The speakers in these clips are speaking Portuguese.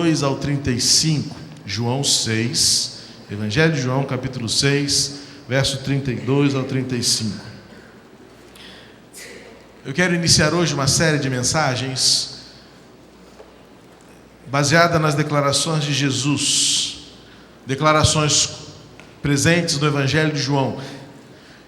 32 ao 35. João 6, Evangelho de João, capítulo 6, verso 32 ao 35. Eu quero iniciar hoje uma série de mensagens baseada nas declarações de Jesus, declarações presentes no Evangelho de João.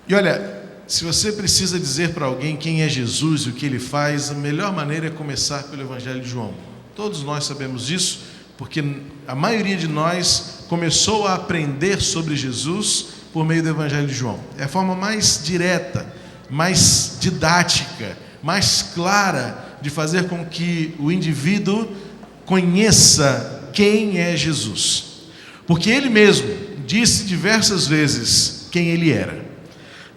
E olha, se você precisa dizer para alguém quem é Jesus e o que ele faz, a melhor maneira é começar pelo Evangelho de João. Todos nós sabemos disso, porque a maioria de nós começou a aprender sobre Jesus por meio do Evangelho de João. É a forma mais direta, mais didática, mais clara de fazer com que o indivíduo conheça quem é Jesus. Porque ele mesmo disse diversas vezes quem ele era.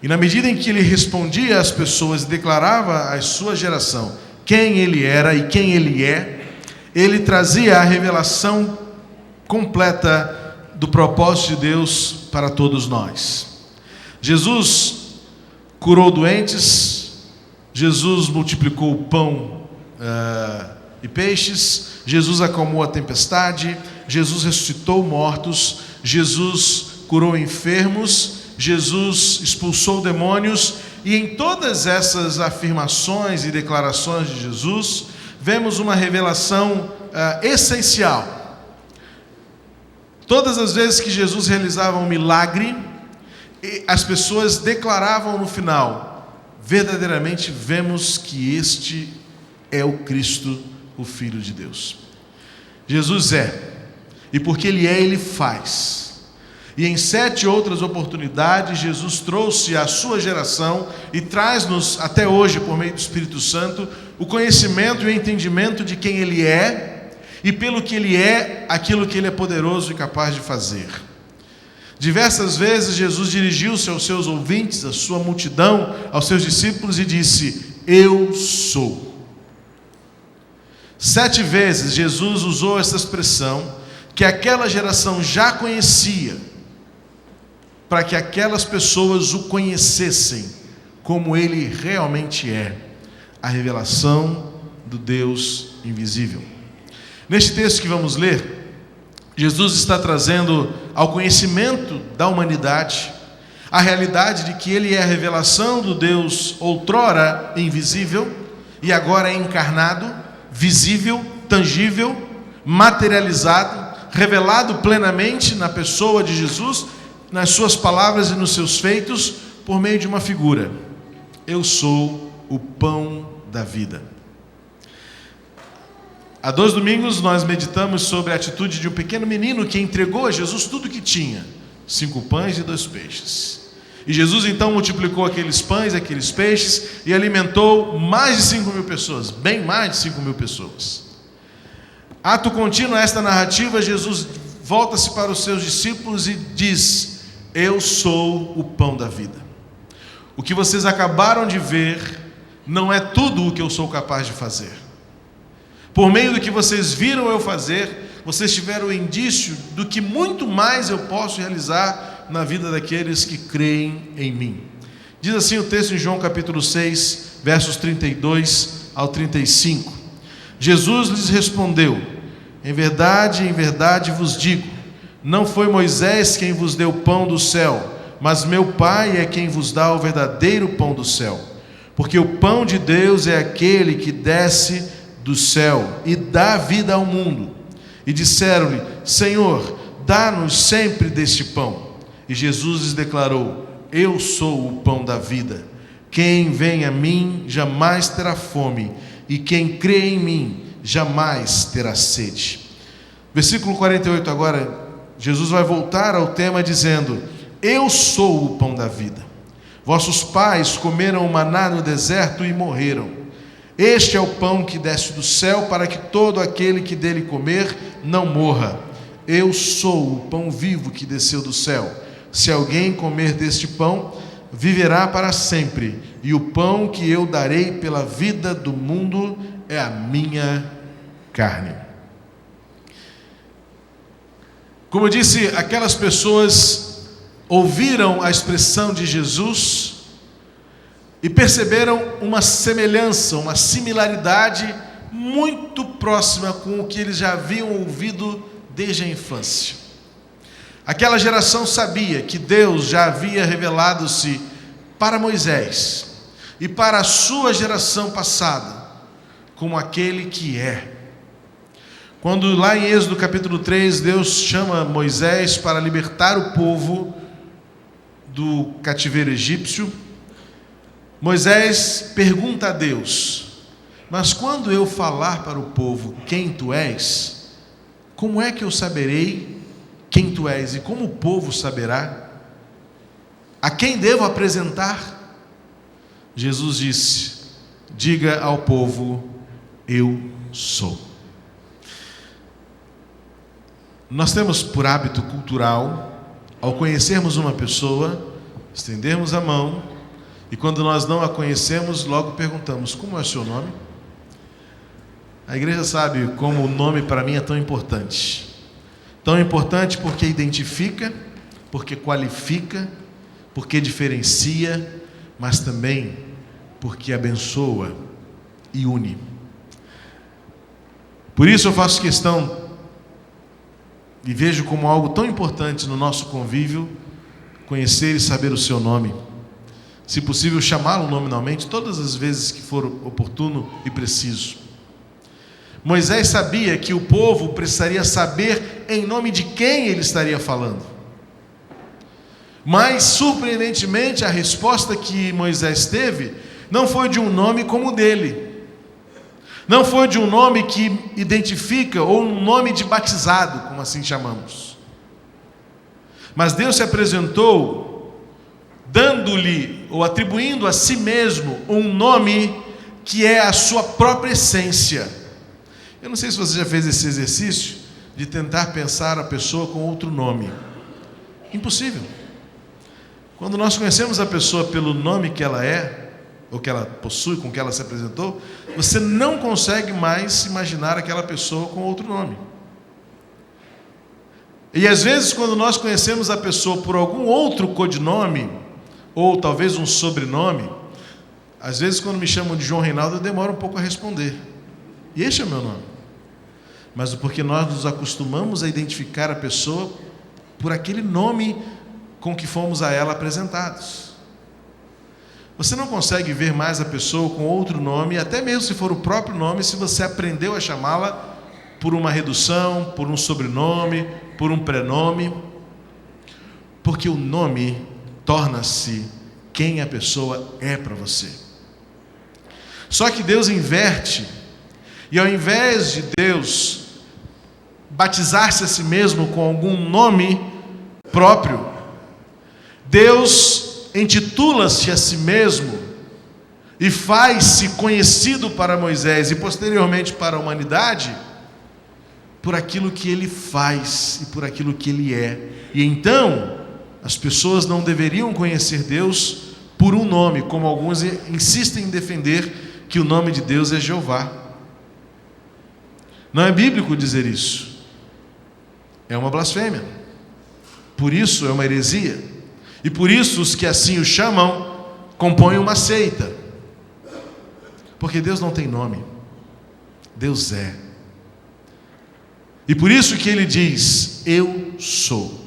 E na medida em que ele respondia às pessoas e declarava à sua geração quem ele era e quem ele é, ele trazia a revelação completa do propósito de Deus para todos nós. Jesus curou doentes, Jesus multiplicou o pão e peixes, Jesus acalmou a tempestade, Jesus ressuscitou mortos, Jesus curou enfermos, Jesus expulsou demônios. E em todas essas afirmações e declarações de Jesus, vemos uma revelação essencial. Todas as vezes que Jesus realizava um milagre, as pessoas declaravam no final: verdadeiramente vemos que este é o Cristo, o Filho de Deus. Jesus é, e porque Ele é, Ele faz. E em 7 outras oportunidades, Jesus trouxe à sua geração e traz-nos até hoje, por meio do Espírito Santo, o conhecimento e o entendimento de quem Ele é e pelo que Ele é, aquilo que Ele é poderoso e capaz de fazer. Diversas vezes Jesus dirigiu-se aos seus ouvintes, à sua multidão, aos seus discípulos e disse: eu sou. 7 vezes Jesus usou essa expressão que aquela geração já conhecia, para que aquelas pessoas o conhecessem como Ele realmente é, a revelação do Deus invisível. Neste texto que vamos ler, Jesus está trazendo ao conhecimento da humanidade a realidade de que Ele é a revelação do Deus outrora invisível e agora é encarnado, visível, tangível, materializado, revelado plenamente na pessoa de Jesus, nas suas palavras e nos seus feitos, por meio de uma figura: eu sou o pão da vida. Há 2 domingos nós meditamos sobre a atitude de um pequeno menino que entregou a Jesus tudo o que tinha, 5 pães e 2 peixes. E Jesus então multiplicou aqueles pães, aqueles peixes, e alimentou mais de 5.000 pessoas, bem mais de 5.000 pessoas. Ato contínuo a esta narrativa, Jesus volta-se para os seus discípulos e diz: eu sou o pão da vida. O que vocês acabaram de ver não é tudo o que eu sou capaz de fazer. Por meio do que vocês viram eu fazer, vocês tiveram o indício do que muito mais eu posso realizar na vida daqueles que creem em mim. Diz assim o texto em João capítulo 6, versos 32 ao 35. Jesus lhes respondeu: em verdade vos digo, não foi Moisés quem vos deu o pão do céu, mas meu Pai é quem vos dá o verdadeiro pão do céu. Porque o pão de Deus é aquele que desce do céu e dá vida ao mundo. E disseram-lhe: Senhor, dá-nos sempre deste pão. E Jesus lhes declarou: eu sou o pão da vida. Quem vem a mim jamais terá fome, e quem crê em mim jamais terá sede. Versículo 48 agora, Jesus vai voltar ao tema dizendo: eu sou o pão da vida. Vossos pais comeram o maná no deserto e morreram. Este é o pão que desce do céu, para que todo aquele que dele comer não morra. Eu sou o pão vivo que desceu do céu. Se alguém comer deste pão, viverá para sempre. E o pão que eu darei pela vida do mundo é a minha carne. Como eu disse, aquelas pessoas ouviram a expressão de Jesus e perceberam uma semelhança, uma similaridade muito próxima com o que eles já haviam ouvido desde a infância. Aquela geração sabia que Deus já havia revelado-se para Moisés e para a sua geração passada como aquele que é. Quando lá em Êxodo capítulo 3, Deus chama Moisés para libertar o povo do cativeiro egípcio, Moisés pergunta a Deus: mas quando eu falar para o povo quem tu és, como é que eu saberei quem tu és? E como o povo saberá? A quem devo apresentar? Jesus disse: diga ao povo, eu sou. Nós temos por hábito cultural, ao conhecermos uma pessoa, estendermos a mão, e quando nós não a conhecemos, logo perguntamos: como é o seu nome? A igreja sabe como o nome para mim é tão importante. Tão importante porque identifica, porque qualifica, porque diferencia, mas também porque abençoa e une. Por isso eu faço questão e vejo como algo tão importante no nosso convívio conhecer e saber o seu nome. Se possível, chamá-lo nominalmente todas as vezes que for oportuno e preciso. Moisés sabia que o povo precisaria saber em nome de quem ele estaria falando. Mas, surpreendentemente, a resposta que Moisés teve não foi de um nome como o dele. Não foi de um nome que identifica, ou um nome de batizado, como assim chamamos. Mas Deus se apresentou dando-lhe, ou atribuindo a si mesmo, um nome que é a sua própria essência. Eu não sei se você já fez esse exercício de tentar pensar a pessoa com outro nome. Impossível. Quando nós conhecemos a pessoa pelo nome que ela é, ou que ela possui, com que ela se apresentou, você não consegue mais imaginar aquela pessoa com outro nome. E às vezes, quando nós conhecemos a pessoa por algum outro codinome, ou talvez um sobrenome, às vezes quando me chamam de João Reinaldo, eu demoro um pouco a responder. E este é o meu nome. Mas porque nós nos acostumamos a identificar a pessoa por aquele nome com que fomos a ela apresentados. Você não consegue ver mais a pessoa com outro nome, até mesmo se for o próprio nome, se você aprendeu a chamá-la por uma redução, por um sobrenome, por um prenome. Porque o nome torna-se quem a pessoa é para você. Só que Deus inverte, e ao invés de Deus batizar-se a si mesmo com algum nome próprio, Deus intitula-se a si mesmo e faz-se conhecido para Moisés e posteriormente para a humanidade por aquilo que ele faz e por aquilo que ele é. E então as pessoas não deveriam conhecer Deus por um nome, como alguns insistem em defender que o nome de Deus é Jeová. Não é bíblico dizer isso. É uma blasfêmia. Por isso é uma heresia. E por isso os que assim o chamam compõem uma seita. Porque Deus não tem nome. Deus é. E por isso que ele diz: eu sou.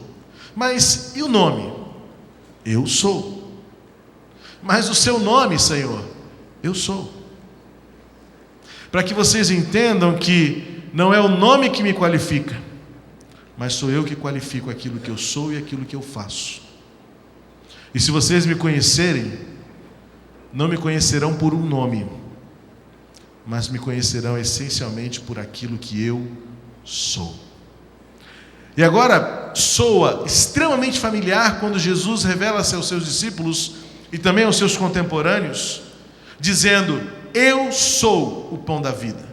Mas e o nome? Eu sou. Mas o seu nome, Senhor? Eu sou. Para que vocês entendam que não é o nome que me qualifica, mas sou eu que qualifico aquilo que eu sou e aquilo que eu faço. E se vocês me conhecerem, não me conhecerão por um nome, mas me conhecerão essencialmente por aquilo que eu sou. E agora soa extremamente familiar quando Jesus revela-se aos seus discípulos e também aos seus contemporâneos, dizendo: eu sou o pão da vida.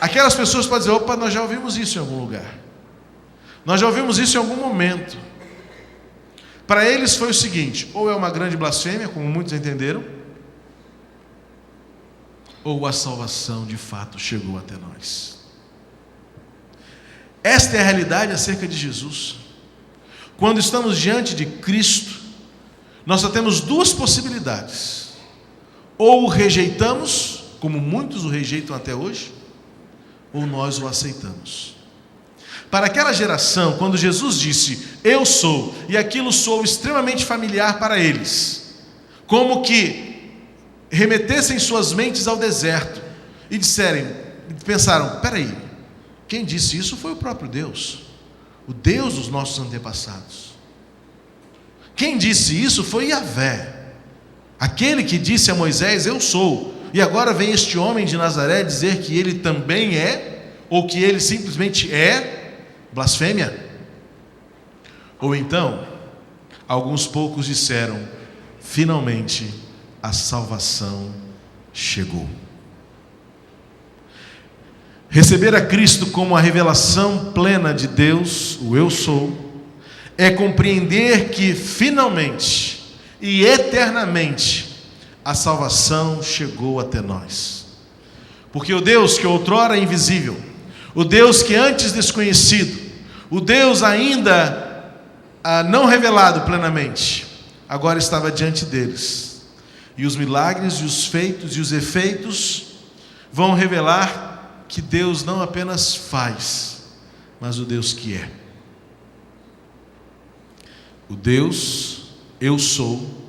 Aquelas pessoas podem dizer: opa, nós já ouvimos isso em algum lugar. Nós já ouvimos isso em algum momento. Para eles foi o seguinte: ou é uma grande blasfêmia, como muitos entenderam, ou a salvação de fato chegou até nós. Esta é a realidade acerca de Jesus. Quando estamos diante de Cristo, nós só temos duas possibilidades: ou o rejeitamos como muitos o rejeitam até hoje, ou nós o aceitamos? Para aquela geração, quando Jesus disse, eu sou, e aquilo soou extremamente familiar para eles, como que remetessem suas mentes ao deserto e pensaram, peraí, quem disse isso foi o próprio Deus, o Deus dos nossos antepassados. Quem disse isso foi Yahvé, aquele que disse a Moisés, eu sou, e agora vem este homem de Nazaré dizer que ele também é, ou que ele simplesmente é, blasfêmia? Ou então, alguns poucos disseram, finalmente a salvação chegou. Receber a Cristo como a revelação plena de Deus, o eu sou, é compreender que finalmente e eternamente a salvação chegou até nós. Porque o Deus que outrora é invisível, o Deus que antes desconhecido, o Deus ainda não revelado plenamente, agora estava diante deles. E os milagres e os feitos e os efeitos vão revelar que Deus não apenas faz, mas o Deus que é. O Deus, eu sou,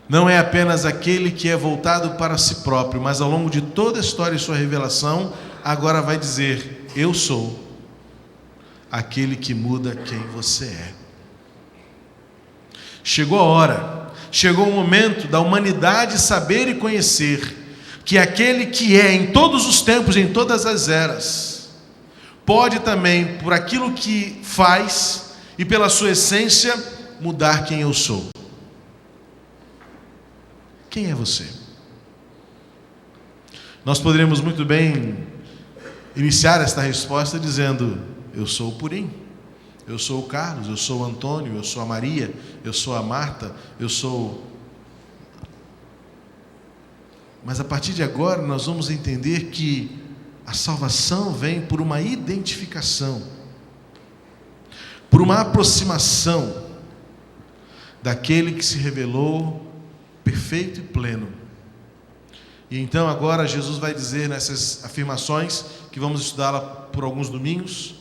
não é apenas aquele que é voltado para si próprio, mas ao longo de toda a história e sua revelação, agora vai dizer, eu sou aquele que muda quem você é. Chegou a hora, chegou o momento da humanidade saber e conhecer que aquele que é em todos os tempos, em todas as eras, pode também, por aquilo que faz e pela sua essência, mudar quem eu sou. Quem é você? Nós poderíamos muito bem iniciar esta resposta dizendo, eu sou o Purim, eu sou o Carlos, eu sou o Antônio, eu sou a Maria, eu sou a Marta, eu sou... Mas a partir de agora nós vamos entender que a salvação vem por uma identificação, por uma aproximação daquele que se revelou perfeito e pleno. E então agora Jesus vai dizer nessas afirmações, que vamos estudá-la por alguns domingos,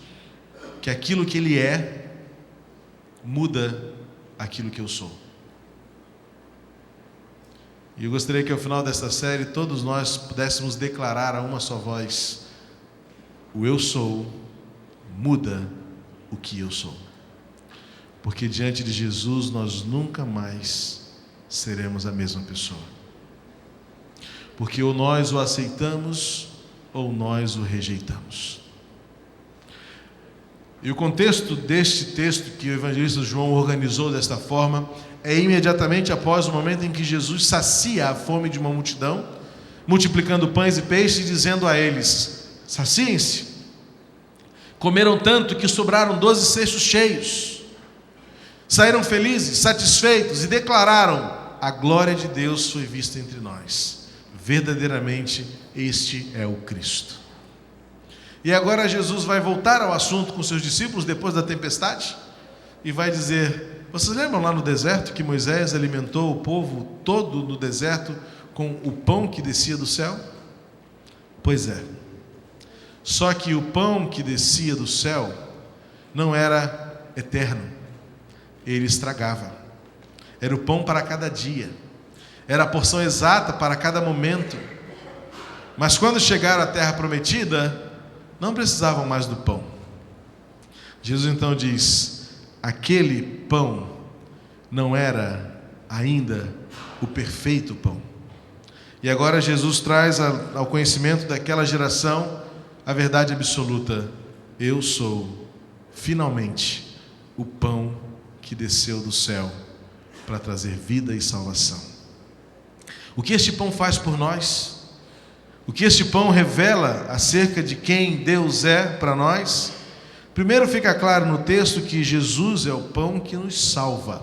que aquilo que Ele é, muda aquilo que eu sou. E eu gostaria que ao final desta série, todos nós pudéssemos declarar a uma só voz, o eu sou, muda o que eu sou. Porque diante de Jesus nós nunca mais seremos a mesma pessoa. Porque ou nós o aceitamos, ou nós o rejeitamos. E o contexto deste texto que o evangelista João organizou desta forma é imediatamente após o momento em que Jesus sacia a fome de uma multidão, multiplicando pães e peixes, dizendo a eles, saciem-se. Comeram tanto que sobraram 12 cestos cheios. Saíram felizes, satisfeitos e declararam, a glória de Deus foi vista entre nós. Verdadeiramente este é o Cristo. E agora Jesus vai voltar ao assunto com seus discípulos depois da tempestade e vai dizer, vocês lembram lá no deserto que Moisés alimentou o povo todo no deserto com o pão que descia do céu? Pois é. Só que o pão que descia do céu não era eterno. Ele estragava. Era o pão para cada dia. Era a porção exata para cada momento. Mas quando chegaram à terra prometida, não precisavam mais do pão. Jesus então diz, aquele pão não era ainda o perfeito pão. E agora Jesus traz ao conhecimento daquela geração a verdade absoluta. Eu sou, finalmente, o pão que desceu do céu para trazer vida e salvação. O que este pão faz por nós? O que este pão revela acerca de quem Deus é para nós? Primeiro fica claro no texto que Jesus é o pão que nos salva.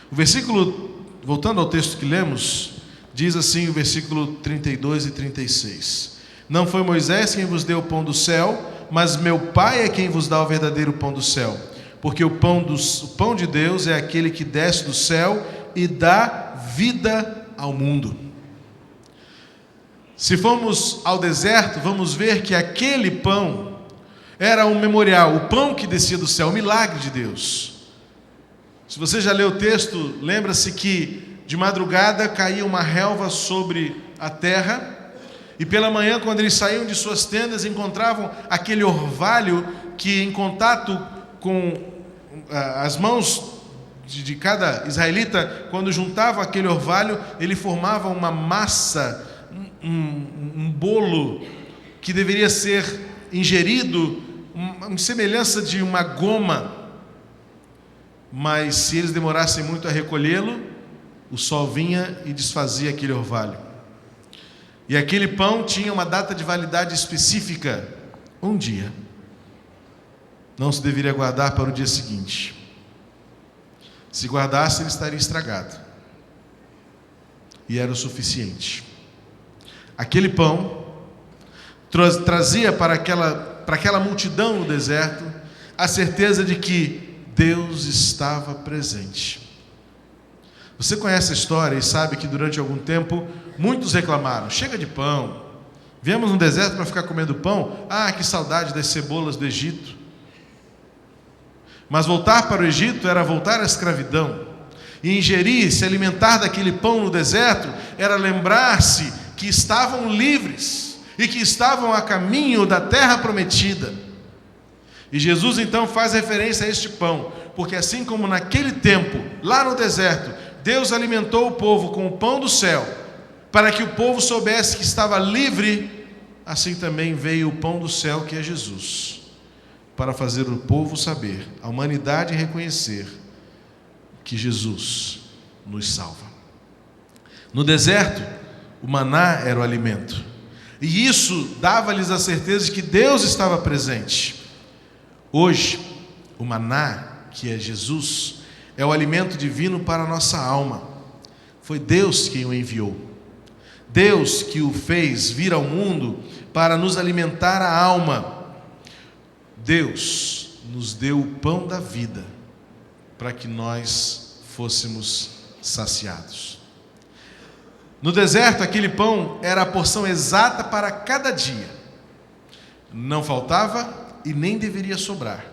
O versículo, voltando ao texto que lemos, diz assim o versículo 32 e 36. Não foi Moisés quem vos deu o pão do céu, mas meu Pai é quem vos dá o verdadeiro pão do céu. Porque o pão de Deus é aquele que desce do céu e dá vida ao mundo. Se formos ao deserto, vamos ver que aquele pão era um memorial, o pão que descia do céu, o milagre de Deus. Se você já leu o texto, lembra-se que de madrugada caía uma relva sobre a terra, e pela manhã, quando eles saíam de suas tendas, encontravam aquele orvalho que, em contato com as mãos de cada israelita, quando juntavam aquele orvalho, ele formava uma massa, um bolo que deveria ser ingerido, uma semelhança de uma goma. Mas se eles demorassem muito a recolhê-lo, o sol vinha e desfazia aquele orvalho. E aquele pão tinha uma data de validade específica, um dia. Não se deveria guardar para o dia seguinte. Se guardasse, ele estaria estragado. E era o suficiente. Aquele pão trazia para aquela multidão no deserto a certeza de que Deus estava presente. Você conhece a história e sabe que durante algum tempo muitos reclamaram: chega de pão, viemos no deserto para ficar comendo pão? Ah, que saudade das cebolas do Egito. Mas voltar para o Egito era voltar à escravidão. E ingerir, se alimentar daquele pão no deserto, era lembrar-se que estavam livres e que estavam a caminho da terra prometida. E Jesus então faz referência a este pão, porque assim como naquele tempo, lá no deserto, Deus alimentou o povo com o pão do céu, para que o povo soubesse que estava livre, assim também veio o pão do céu, que é Jesus, para fazer o povo saber, a humanidade reconhecer que Jesus nos salva. No deserto, o maná era o alimento, e isso dava-lhes a certeza de que Deus estava presente. Hoje, o maná, que é Jesus, é o alimento divino para a nossa alma. Foi Deus quem o enviou. Deus que o fez vir ao mundo para nos alimentar a alma. Deus nos deu o pão da vida para que nós fôssemos saciados. No deserto, aquele pão era a porção exata para cada dia. Não faltava e nem deveria sobrar,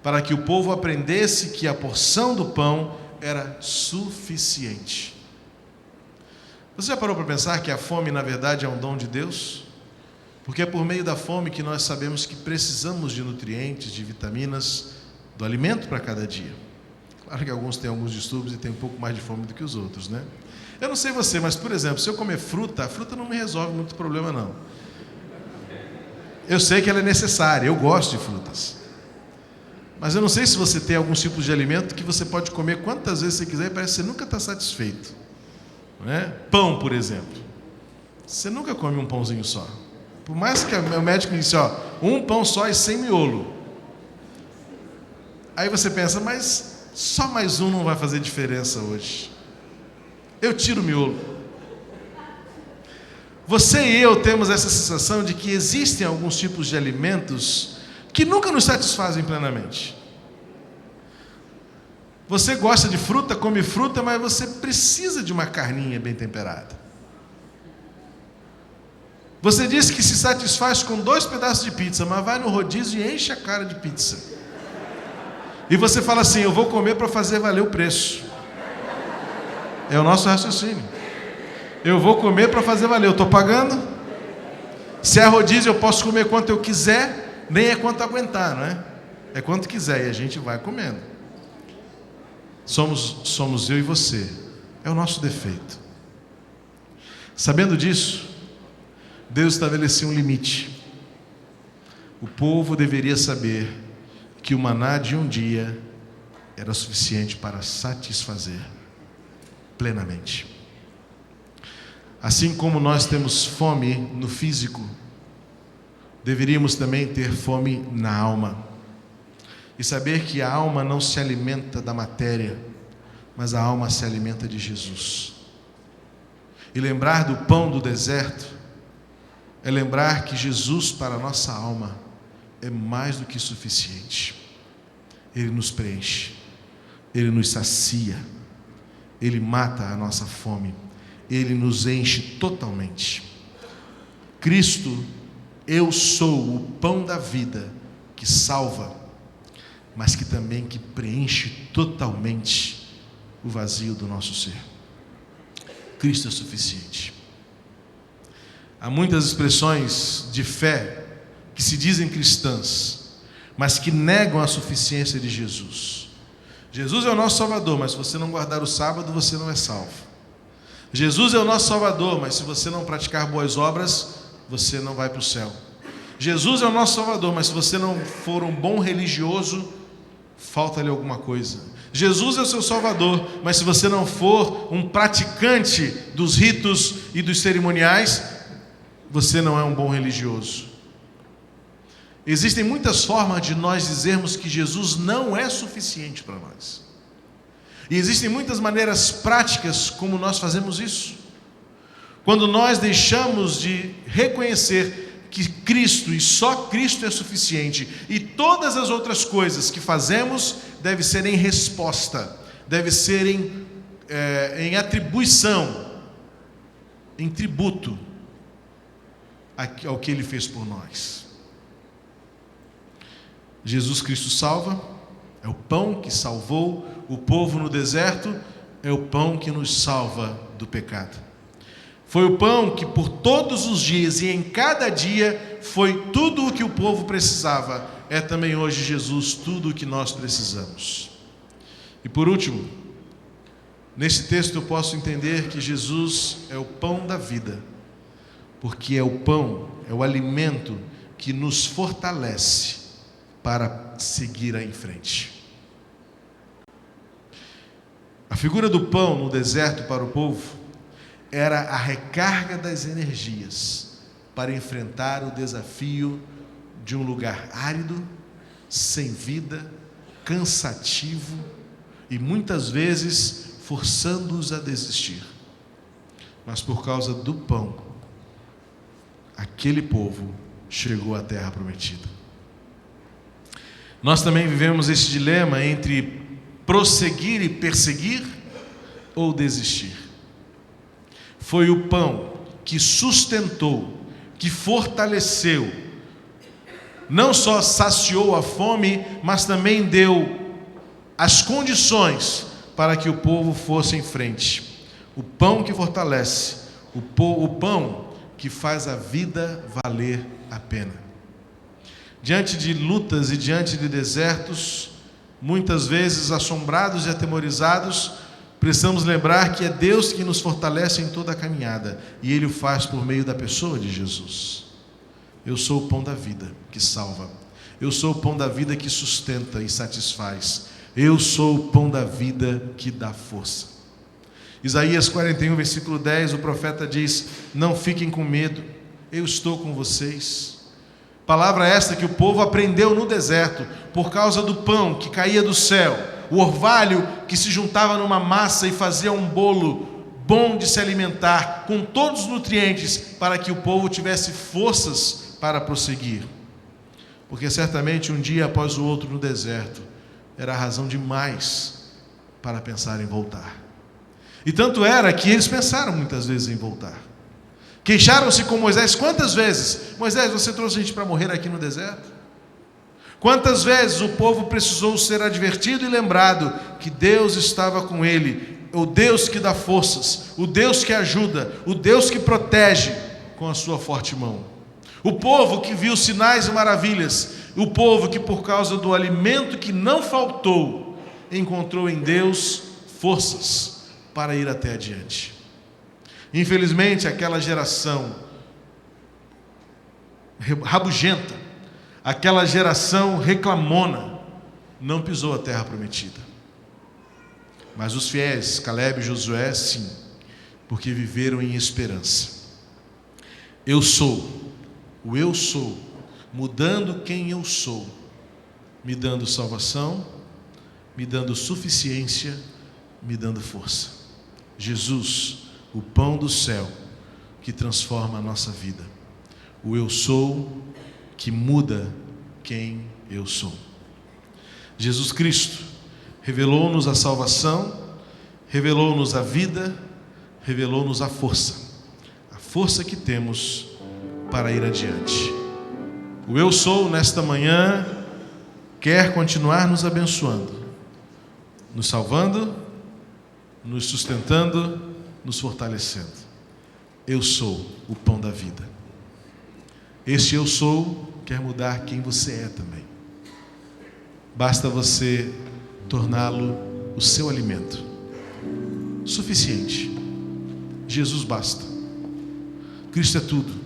para que o povo aprendesse que a porção do pão era suficiente. Você já parou para pensar que a fome, na verdade, é um dom de Deus? Porque é por meio da fome que nós sabemos que precisamos de nutrientes, de vitaminas, do alimento para cada dia. Claro que alguns têm alguns distúrbios e têm um pouco mais de fome do que os outros, né? Eu não sei você, mas, por exemplo, se eu comer fruta, a fruta não me resolve muito problema, não. Eu sei que ela é necessária, eu gosto de frutas. Mas eu não sei se você tem alguns tipos de alimento que você pode comer quantas vezes você quiser e parece que você nunca está satisfeito. Não é? Pão, por exemplo. Você nunca come um pãozinho só. Por mais que o médico disse, um pão só e sem miolo. Aí você pensa, mas só mais um não vai fazer diferença hoje. Eu tiro o miolo. Você e eu temos essa sensação de que existem alguns tipos de alimentos que nunca nos satisfazem plenamente. Você gosta de fruta, come fruta, mas você precisa de uma carninha bem temperada. Você diz que se satisfaz com 2 pedaços de pizza, mas vai no rodízio e enche a cara de pizza. E você fala assim, eu vou comer para fazer valer o preço. É o nosso raciocínio. Eu vou comer para fazer valer, eu estou pagando. Se é rodízio, eu posso comer quanto eu quiser, nem é quanto aguentar, não é? É quanto quiser e a gente vai comendo. Somos eu e você. É o nosso defeito. Sabendo disso, Deus estabeleceu um limite. O povo deveria saber que o maná de um dia era suficiente para satisfazer plenamente. Assim como nós temos fome no físico, deveríamos também ter fome na alma. E saber que a alma não se alimenta da matéria, mas a alma se alimenta de Jesus. E lembrar do pão do deserto é lembrar que Jesus para a nossa alma é mais do que suficiente. Ele nos preenche, Ele nos sacia, Ele mata a nossa fome, Ele nos enche totalmente. Cristo, eu sou o pão da vida que salva, mas que também que preenche totalmente o vazio do nosso ser. Cristo é suficiente. Há muitas expressões de fé que se dizem cristãs, mas que negam a suficiência de Jesus. Jesus é o nosso Salvador, mas se você não guardar o sábado, você não é salvo. Jesus é o nosso Salvador, mas se você não praticar boas obras, você não vai para o céu. Jesus é o nosso Salvador, mas se você não for um bom religioso, falta-lhe alguma coisa. Jesus é o seu Salvador, mas se você não for um praticante dos ritos e dos cerimoniais, você não é um bom religioso. Existem muitas formas de nós dizermos que Jesus não é suficiente para nós. E existem muitas maneiras práticas como nós fazemos isso. Quando nós deixamos de reconhecer que Cristo e só Cristo é suficiente, e todas as outras coisas que fazemos devem ser em resposta, devem ser em atribuição, em tributo ao que Ele fez por nós. Jesus Cristo salva, é o pão que salvou o povo no deserto, é o pão que nos salva do pecado. Foi o pão que por todos os dias e em cada dia foi tudo o que o povo precisava. É também hoje Jesus tudo o que nós precisamos. E por último, nesse texto eu posso entender que Jesus é o pão da vida, porque é o pão, é o alimento que nos fortalece para seguir em frente. A figura do pão no deserto para o povo era a recarga das energias para enfrentar o desafio de um lugar árido, sem vida, cansativo e muitas vezes forçando-os a desistir. Mas por causa do pão, aquele povo chegou à terra prometida. Nós também vivemos esse dilema entre prosseguir e perseguir ou desistir. Foi o pão que sustentou, que fortaleceu, não só saciou a fome, mas também deu as condições para que o povo fosse em frente. O pão que fortalece, o pão que faz a vida valer a pena. Diante de lutas e diante de desertos, muitas vezes assombrados e atemorizados, precisamos lembrar que é Deus que nos fortalece em toda a caminhada, e Ele o faz por meio da pessoa de Jesus. Eu sou o pão da vida que salva. Eu sou o pão da vida que sustenta e satisfaz. Eu sou o pão da vida que dá força. Isaías 41, versículo 10, o profeta diz: não fiquem com medo, eu estou com vocês. Palavra esta que o povo aprendeu no deserto, por causa do pão que caía do céu, o orvalho que se juntava numa massa e fazia um bolo bom de se alimentar, com todos os nutrientes, para que o povo tivesse forças para prosseguir. Porque certamente um dia após o outro no deserto, era razão demais para pensar em voltar. E tanto era que eles pensaram muitas vezes em voltar. Queixaram-se com Moisés quantas vezes? Moisés, você trouxe a gente para morrer aqui no deserto? Quantas vezes o povo precisou ser advertido e lembrado que Deus estava com ele, o Deus que dá forças, o Deus que ajuda, o Deus que protege com a sua forte mão. O povo que viu sinais e maravilhas, o povo que por causa do alimento que não faltou, encontrou em Deus forças para ir até adiante. Infelizmente, aquela geração rabugenta, aquela geração reclamona, não pisou a terra prometida. Mas os fiéis, Caleb e Josué, sim, porque viveram em esperança. Eu sou, o eu sou, mudando quem eu sou, me dando salvação, me dando suficiência, me dando força. Jesus, o pão do céu que transforma a nossa vida. O eu sou que muda quem eu sou. Jesus Cristo revelou-nos a salvação, revelou-nos a vida, revelou-nos a força que temos para ir adiante. O Eu Sou, nesta manhã, quer continuar nos abençoando, nos salvando, nos sustentando, nos fortalecendo. Eu sou o pão da vida. Este Eu Sou quer mudar quem você é também. Basta você torná-lo o seu alimento. Suficiente. Jesus basta. Cristo é tudo.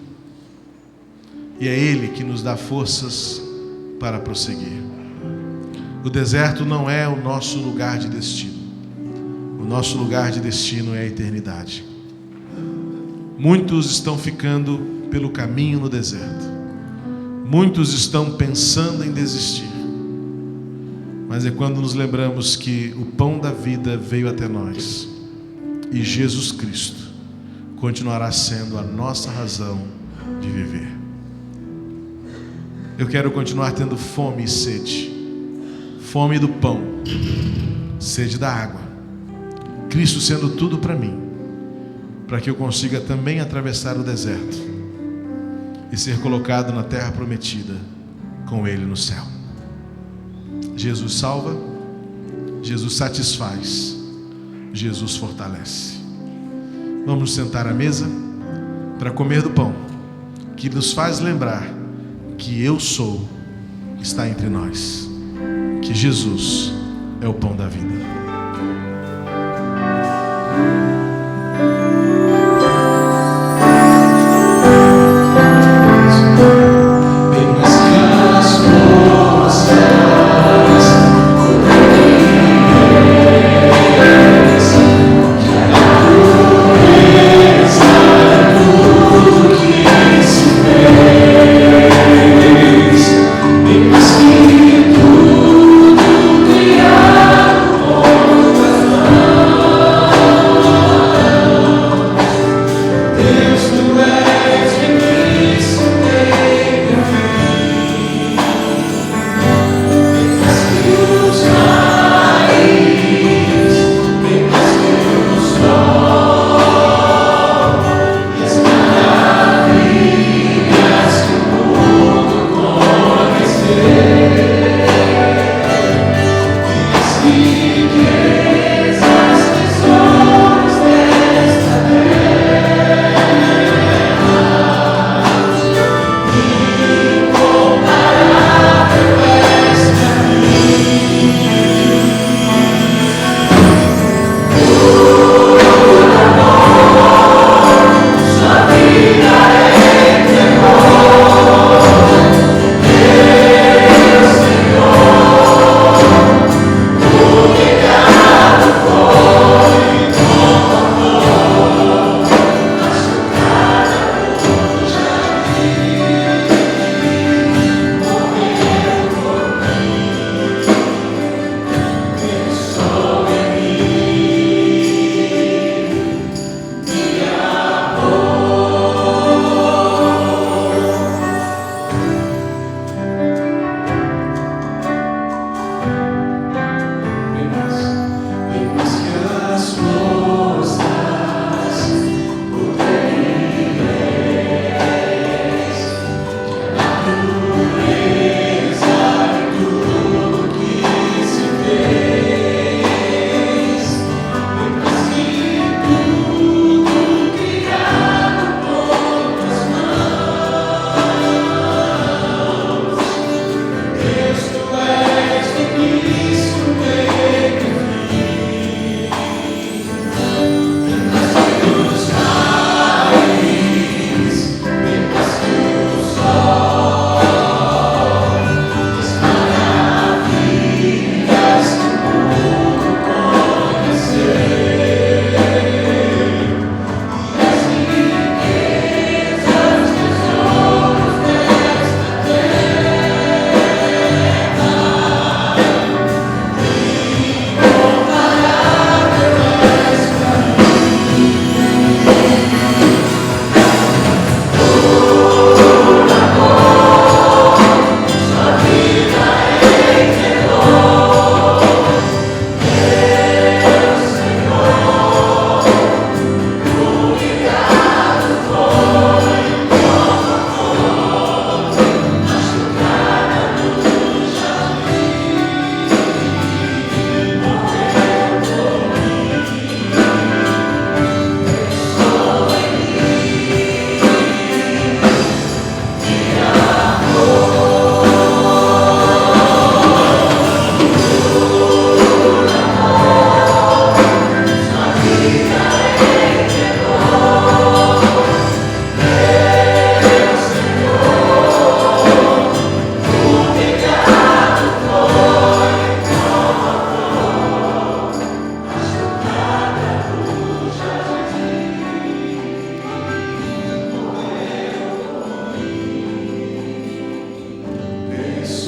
E é Ele que nos dá forças para prosseguir. O deserto não é o nosso lugar de destino. O nosso lugar de destino é a eternidade. Muitos estão ficando pelo caminho no deserto. Muitos estão pensando em desistir. Mas é quando nos lembramos que o pão da vida veio até nós e Jesus Cristo continuará sendo a nossa razão de viver. Eu quero continuar tendo fome e sede. Fome do pão, sede da água. Cristo sendo tudo para mim, para que eu consiga também atravessar o deserto e ser colocado na terra prometida com Ele no céu. Jesus salva, Jesus satisfaz, Jesus fortalece. Vamos nos sentar à mesa para comer do pão, que nos faz lembrar que Eu Sou está entre nós, que Jesus é o pão da vida. Oh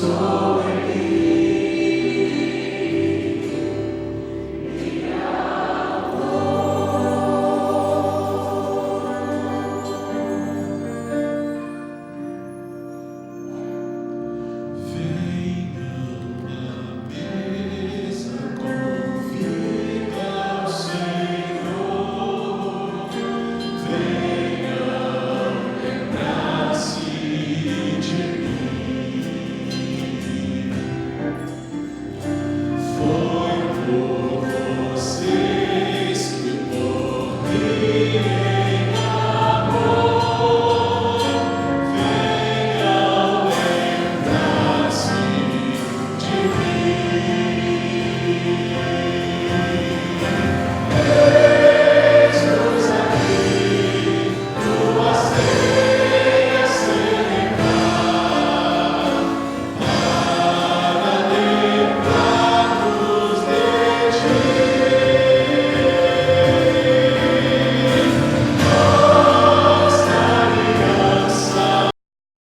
sou.